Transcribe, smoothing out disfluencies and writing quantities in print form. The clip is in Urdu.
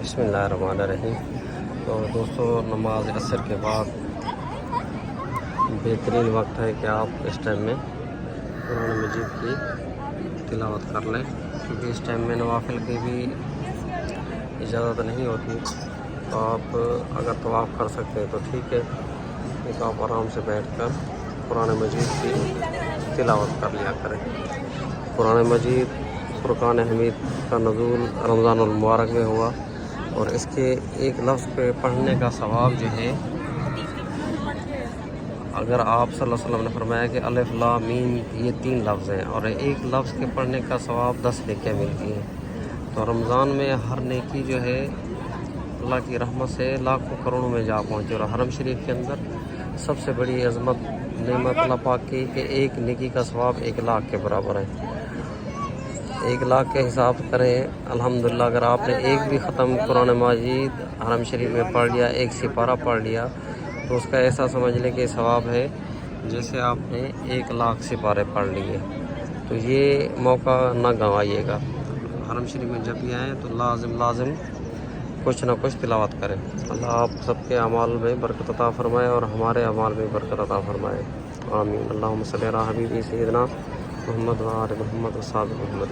بسم اللہ الرحمن الرحیم۔ تو دوستو، نماز عصر کے بعد بہترین وقت ہے کہ آپ اس ٹائم میں قرآن مجید کی تلاوت کر لیں، کیونکہ اس ٹائم میں نوافل کی بھی اجازت نہیں ہوتی۔ تو آپ اگر طواف کر سکتے ہیں تو ٹھیک ہے، نہیں تو آپ آرام سے بیٹھ کر قرآن مجید کی تلاوت کر لیا کریں۔ قرآن مجید فرقان حمید کا نزول رمضان المبارک میں ہوا، اور اس کے ایک لفظ پہ پڑھنے کا ثواب جو ہے، اگر آپ صلی اللہ علیہ وسلم نے فرمایا کہ الف لام میم یہ 3 لفظ ہیں، اور ایک لفظ کے پڑھنے کا ثواب 10 نیکیاں ملتی ہیں۔ تو رمضان میں ہر نیکی جو ہے اللہ کی رحمت سے لاکھوں کروڑوں میں جا پہنچے، اور حرم شریف کے اندر سب سے بڑی عظمت نعمت اللہ پاک کی کہ ایک نیکی کا ثواب 1 لاکھ کے برابر ہے۔ 1 لاکھ کے حساب کریں، الحمدللہ اگر آپ نے ایک بھی ختم قرآن مجید حرم شریف میں پڑھ لیا، ایک سپارہ پڑھ لیا، تو اس کا ایسا سمجھ لیں کہ ثواب ہے جیسے آپ نے 1 لاکھ سپارے پڑھ لیے۔ تو یہ موقع نہ گنوائیے گا۔ حرم شریف میں جب بھی آئیں تو لازم کچھ نہ کچھ تلاوت کریں۔ اللہ آپ سب کے اعمال میں برکت عطا فرمائے، اور ہمارے اعمال میں برکت عطا فرمائے، آمین۔ اللہم صلی علی حبیبی سیدنا محمد و آل محمد و صحابہ محمد۔